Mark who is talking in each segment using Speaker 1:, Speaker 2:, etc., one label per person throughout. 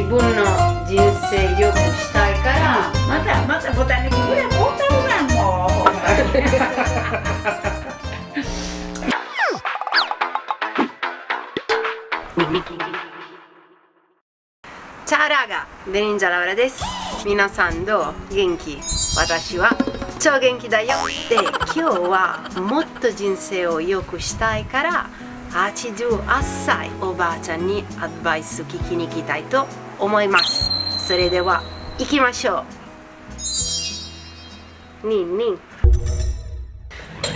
Speaker 1: 分の人生良くしたいから、
Speaker 2: また豚肉ぐらい買うたるわもう。
Speaker 1: チャーラーガデニンジャラウラです。皆さんどう元気？私は超元気だよ。で、今日はもっと人生を良くしたいから88歳おばあちゃんにアドバイス聞きに行きたいと思います。それでは行きましょう。ニンニン。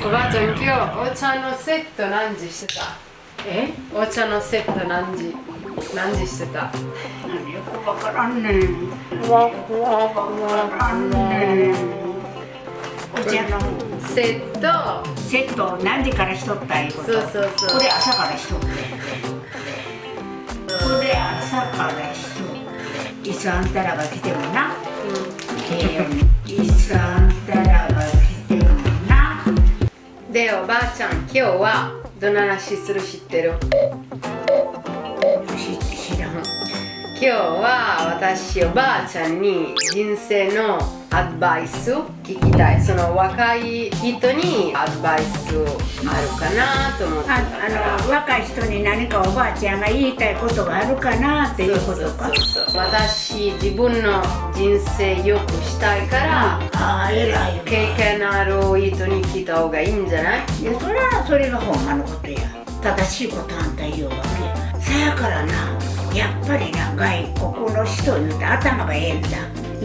Speaker 1: おばあちゃん、今日お茶のセット何時してた？お茶のセット何時してた？
Speaker 2: よくわからんねん。わからんねん。お茶の
Speaker 1: セット
Speaker 2: 何時からしとったいうこと。
Speaker 1: そう。
Speaker 2: これ朝からしとって。これ朝からしとって。いつあんたらが来てもな。いつあんたらが来てもな。
Speaker 1: で、おばあちゃん、今日はどんな話する知ってる？
Speaker 2: 知らん。
Speaker 1: 今日は私おばあちゃんに人生のアドバイスを聞きたい。その若い人にアドバイスあるかなと思って。
Speaker 2: 若い人に何かおばあちゃんが言いたいことがあるかなっていうことか。
Speaker 1: そう。私自分の人生良くしたいから、
Speaker 2: 偉い
Speaker 1: 経験のある人に聞いた方がいいんじゃない？
Speaker 2: いや、それがほんまのことや。正しいことあんた言うわけ。そやからな、やっぱりな、外国の人言うて頭がええんだ。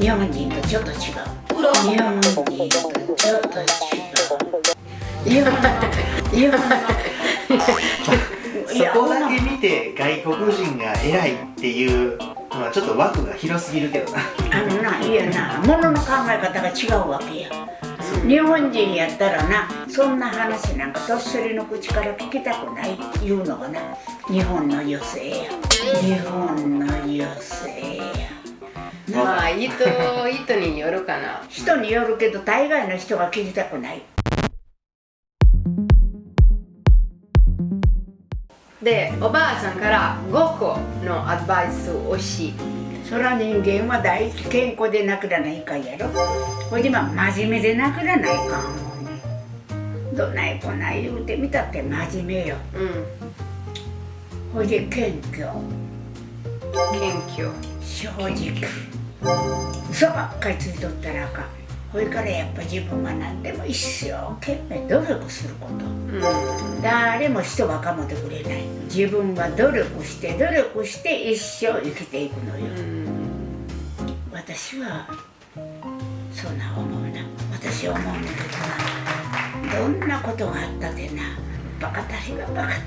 Speaker 2: 日本人とちょっと違う。日本人とちょっと違う。日本
Speaker 3: そこだけ見て外国人が偉いっていうのはちょっと枠が広すぎるけどな。
Speaker 2: いやな、物の考え方が違うわけや。日本人やったらな、そんな話なんか年寄りの口から聞きたくない言うのがな、日本の余生や。日本の余生や。
Speaker 1: まあ、人によるかな。
Speaker 2: 人によるけど、大概の人が聞きたくない。
Speaker 1: で、おばあちゃんから5個のアドバイスを欲しい。
Speaker 2: そら人間は大事、健康でなくらないかんやろ。ほいで真面目でなくらないかんもんね。どないこない言うてみたって真面目よ。ほいで謙虚。正直。嘘ばっかりついとったらあかん。ほいからやっぱ自分は何でも一生懸命努力すること。誰も人はかもてくれない。自分が努力して一生生きていくのよ。私はそんな思うな。私は思うんだけどな、どんなことがあったでな、バカた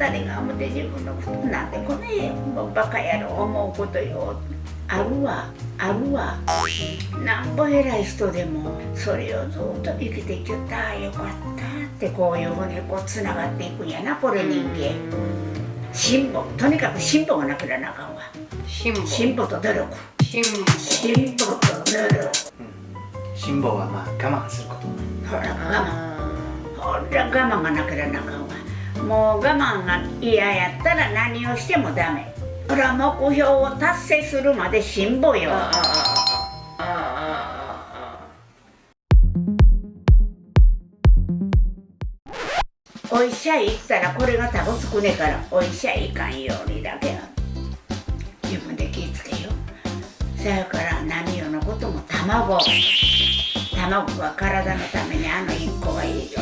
Speaker 2: りが思って自分のことなんてこねもうバカやろ思うことよ。あるわ。なんぼ偉い人でもそれをずっと生きていきよったよかったってこういうふうにこうつながっていくんやな、これ人間。辛抱、とにかく辛抱がなくらなあかんわ。辛抱と努力。辛
Speaker 3: 辛抱はまあ我慢すること。
Speaker 2: ほら我慢がなくらなあかんわ。もう我慢が嫌やったら何をしてもダメ。これは目標を達成するまで辛抱よ。お医者へ行ったらこれがタコつくねからお医者へ行かんようにだけは自分で気ぃつけよ。そやから何よのことも卵は体のために1個はいいと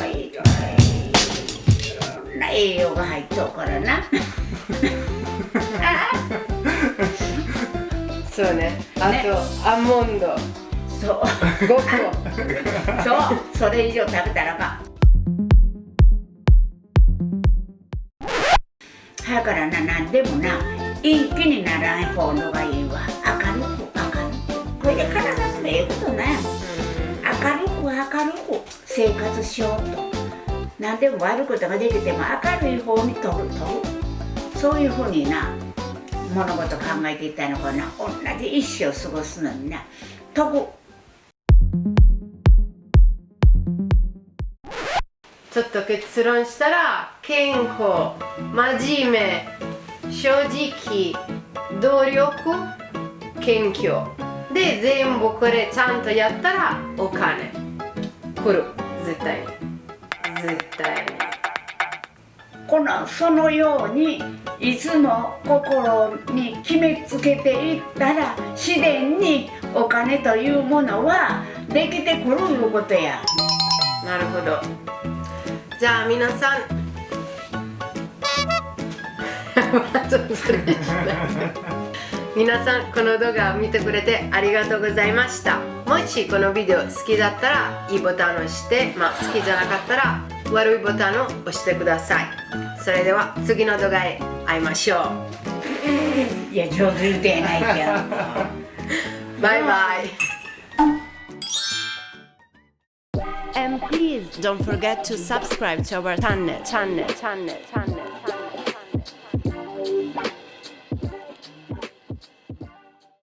Speaker 2: な栄養が入っとうからな。
Speaker 1: そうね。あとアーモンド。
Speaker 2: そう
Speaker 1: 5個。
Speaker 2: それ以上食べたらあかん。だからな、何でもな、陰気にならん方のがいいわ。明るく。これで体のええことなんやもん。明るく生活しようと。何でも悪いことができても明るい方に飛ぶ。そういうふうにな、物事考えていったのかな。同じ一生過ごすのにな、飛ぶ。
Speaker 1: ちょっと結論したら、健康、真面目、正直、努力、研究で全部これちゃんとやったらお金来る。絶対に絶対に
Speaker 2: そのようにいつも心に決めつけていったら自然にお金というものはできてくるいうことや。
Speaker 1: なるほど。じゃあ皆さん皆さんこの動画を見てくれてありがとうございました。もしこのビデオ好きだったらいいボタンを押して、好きじゃなかったら悪いボタンを押してください。それでは次の動画へ会いましょう。
Speaker 2: いや上手言うてないけど
Speaker 1: バイバイ。And please don't forget to subscribe to our channel.